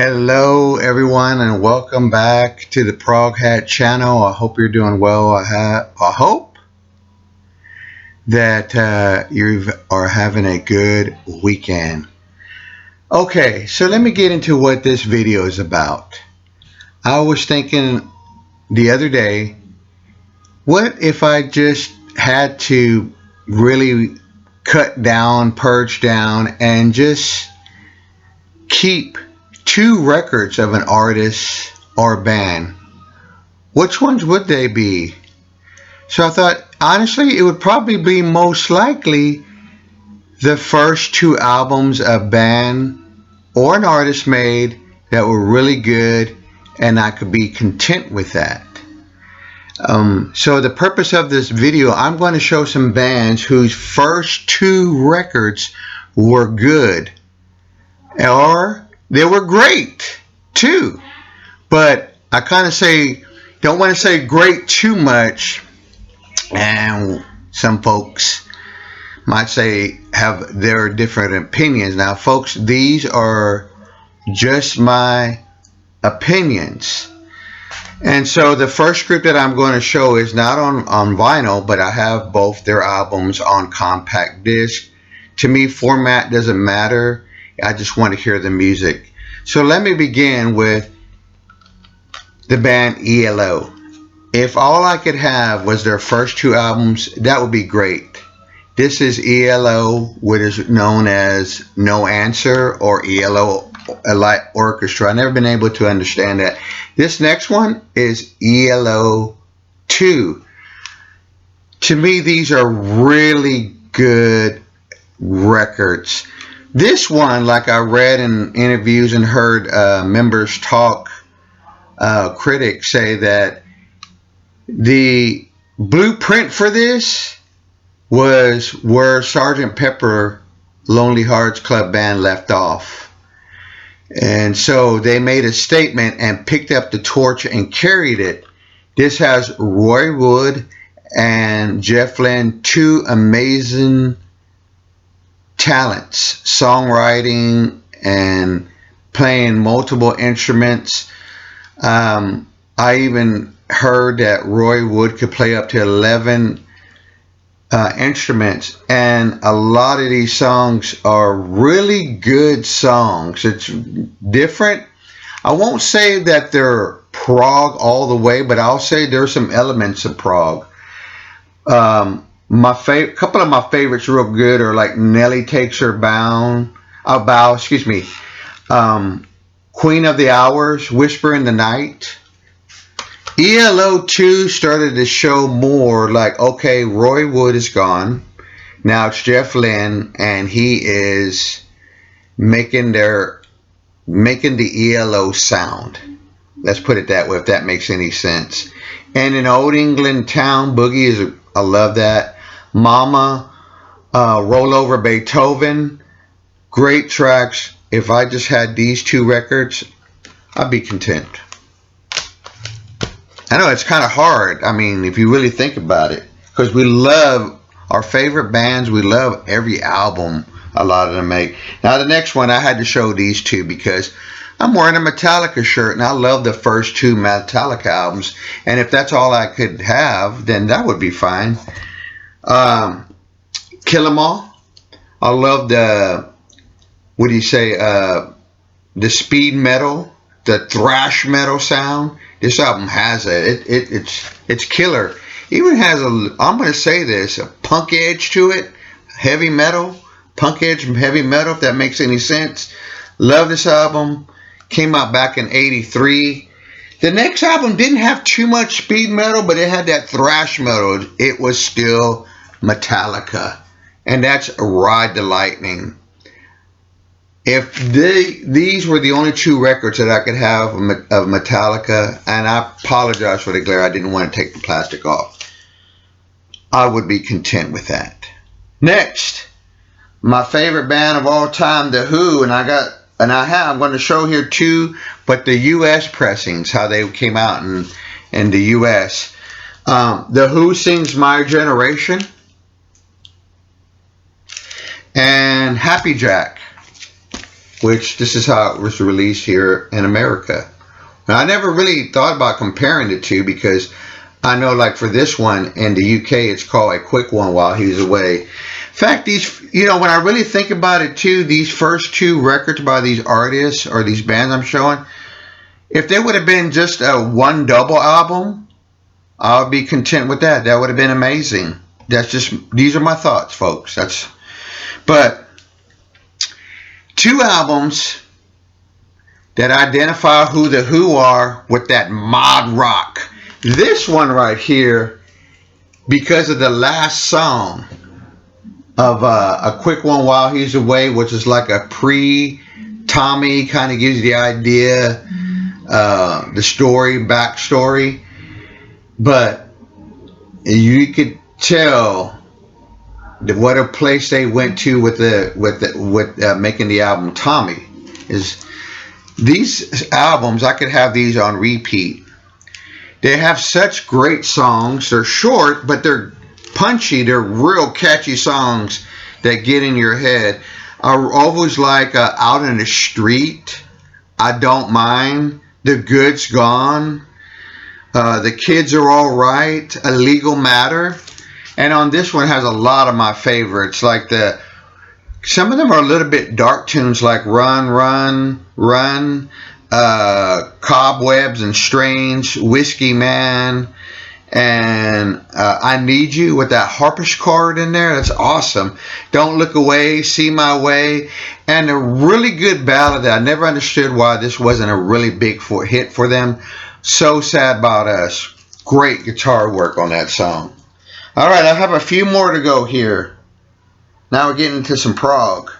Hello, everyone, and welcome back to the Prog Hat channel. I hope you're doing well. I hope that you are having a good weekend. Okay, so let me get into what this video is about. I was thinking the other day, what if I just had to really cut down, purge down, and just keep 2 records of an artist or band? Which ones would they be? So I thought, honestly, it would probably be most likely the first 2 albums a band or an artist made that were really good, and I could be content with that. So the purpose of this video, I'm going to show some bands whose first 2 records were good, or they were great too. But I kind of don't want to say great too much, and some folks might say have their different opinions. Now, folks, these are just my opinions. And so the first group that I'm going to show is not on vinyl, but I have both their albums on compact disc. To me, format doesn't matter. I just want to hear the music. So let me begin with the band ELO. If all I could have was their first 2 albums, that would be great. This is ELO, what is known as No Answer, or ELO Light Orchestra. I've never been able to understand that. This next one is ELO 2. To me, these are really good records. This one, like I read in interviews and heard members talk, critics say that the blueprint for this was where Sgt. Pepper Lonely Hearts Club Band left off. And so they made a statement and picked up the torch and carried it. This has Roy Wood and Jeff Lynne, 2 amazing talents, songwriting and playing multiple instruments. I even heard that Roy Wood could play up to 11 instruments, and a lot of these songs are really good songs. It's different. I won't say that they're prog all the way, but I'll say there's some elements of prog. Couple of my favorites real good are like Nelly Takes Her Bow, Queen of the Hours, Whisper in the Night. ELO 2 started to show more like, okay, Roy Wood is gone. Now it's Jeff Lynne, and he is making the ELO sound. Let's put it that way, if that makes any sense. And in Old England Town Boogie, I love that. Mama, Roll Over Beethoven, great tracks. If I just had these 2 records, I'd be content. I know it's kind of hard, I mean, if you really think about it, because we love our favorite bands. We love every album a lot of them make. Now the next one, I had to show these 2 because I'm wearing a Metallica shirt, and I love the first 2 Metallica albums, and if that's all I could have, then that would be fine. Kill 'Em All. I love the, the speed metal, the thrash metal sound. This album has it. It's killer. Even has I'm going to say this, a punk edge to it. Heavy metal, punk edge from heavy metal, if that makes any sense. Love this album. Came out back in '83. The next album didn't have too much speed metal, but it had that thrash metal. It was still Metallica. And that's Ride the Lightning. If these were the only 2 records that I could have of Metallica, and I apologize for the glare, I didn't want to take the plastic off, I would be content with that. Next, my favorite band of all time, The Who, I'm going to show here 2, but the U.S. pressings, how they came out in the U.S. The Who sings My Generation, and Happy Jack. which this is how it was released here in America. Now, I never really thought about comparing the two because I know, like for this one in the UK, it's called A Quick One While He's Away. In fact, these, you know, when I really think about it too, these first two records by these artists or these bands I'm showing, if they would have been just a one double album, I would be content with that. That would have been amazing. That's just, these are my thoughts, folks. But two albums that identify who the Who are with that mod rock. This one right here, because of the last song of A Quick One While He's Away, which is like a pre-Tommy, kind of gives you the idea, the story, backstory. But you could tell what a place they went to with making the album Tommy. Is these albums, I could have these on repeat. They have such great songs. They're short, but they're punchy. They're real catchy songs that get in your head. I always like Out in the Street, I Don't Mind, The Good's Gone, The Kids Are All Right, A Legal Matter. And on this one has a lot of my favorites. Like some of them are a little bit dark tunes, like Run, Run, Run, Cobwebs and Strange, Whiskey Man, and I Need You with that harpsichord in there. That's awesome. Don't Look Away, See My Way, and a really good ballad that I never understood why this wasn't a really big hit for them. So Sad About Us. Great guitar work on that song. All right, I have a few more to go here. Now we're getting into some prog.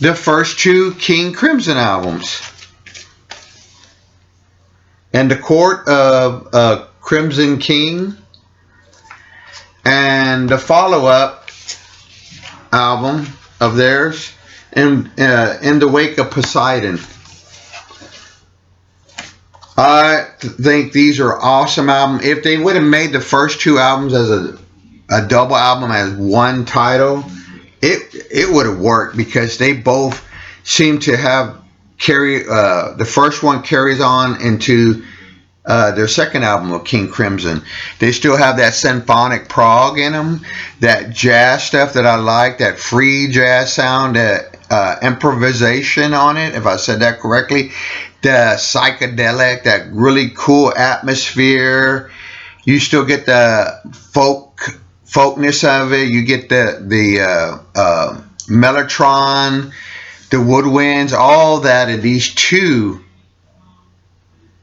The first two King Crimson albums. And the Court of Crimson King. And the follow-up album of theirs, In the Wake of Poseidon. I think these are awesome albums. If they would have made the first two albums as a double album as one title, it would have worked, because they both seem to have the first one carries on into their second album of King Crimson. They still have that symphonic prog in them, that jazz stuff that I like, that free jazz sound, that improvisation on it, if I said that correctly, the psychedelic, that really cool atmosphere. You still get the folkness of it. You get the mellotron, the woodwinds, all that in these two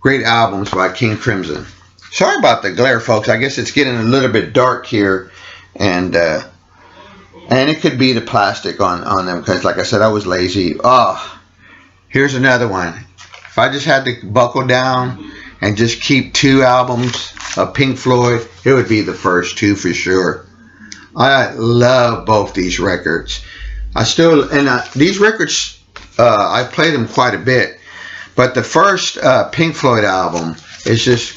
great albums by King Crimson. Sorry about the glare, folks. I guess it's getting a little bit dark here, and it could be the plastic on them, because, like I said, I was lazy. Oh, here's another one. If I just had to buckle down and just keep two albums of Pink Floyd, it would be the first two for sure. I love both these records. These records, I played them quite a bit, but the first Pink Floyd album is just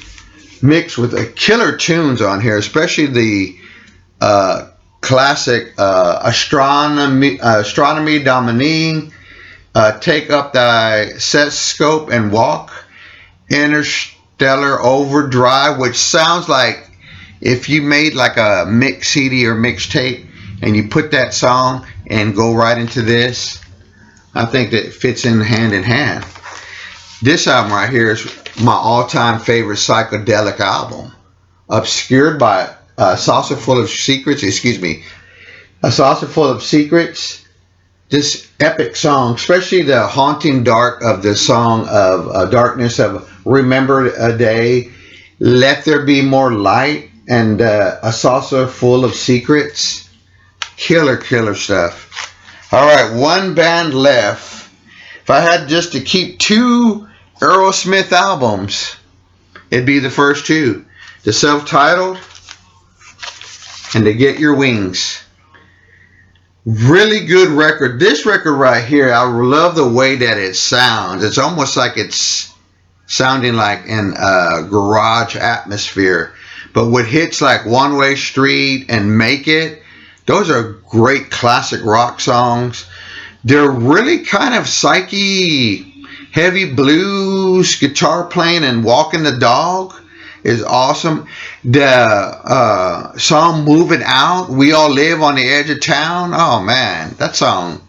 mixed with killer tunes on here, especially the classic Astronomy Domine, Take Up Thy Stethoscope and Walk, Interstellar Overdrive, which sounds like if you made like a mix CD or mixtape and you put that song and go right into this, I think that fits in hand. This album right here is my all-time favorite psychedelic album, obscured by A Saucer Full of Secrets. A Saucer Full of Secrets. This epic song, especially the haunting dark of the song of darkness of Remember a Day, Let There Be More Light, and A Saucer Full of Secrets. Killer stuff. All right, one band left. If I had just to keep two Aerosmith albums, it'd be the first two, the Self-Titled and the Get Your Wings. Really good record. This record right here, I love the way that it sounds. It's almost like it's sounding like in a garage atmosphere. But with hits like One Way Street and Make It, those are great classic rock songs. They're really kind of psyche, heavy blues, guitar playing, and walking the dog is awesome. The song Moving Out, We All Live on the Edge of Town. Oh man, that song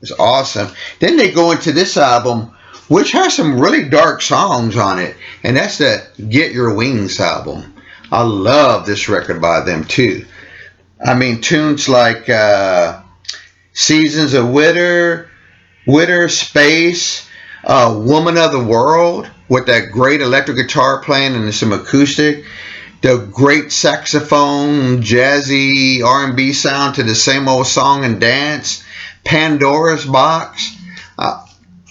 is awesome. Then they go into this album, which has some really dark songs on it, and that's the Get Your Wings album. I love this record by them too. I mean, tunes like Seasons of Winter, Space, Woman of the World, with that great electric guitar playing and some acoustic, the great saxophone, jazzy R&B sound to the Same Old Song and Dance, Pandora's Box, a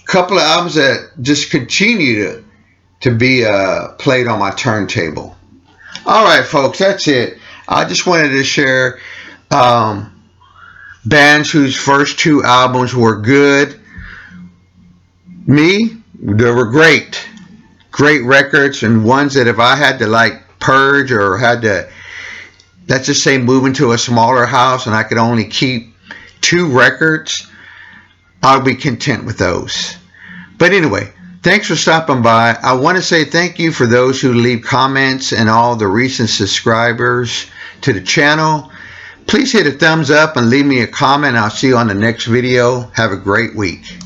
couple of albums that just continue to be played on my turntable. All right, folks, that's it. I just wanted to share bands whose first two albums were good. They were great records, and ones that if I had to like purge or had to, let's just say, move into a smaller house and I could only keep 2 records, I'll be content with those. But anyway, thanks for stopping by. I want to say thank you for those who leave comments and all the recent subscribers to the channel. Please hit a thumbs up and leave me a comment. I'll see you on the next video. Have a great week.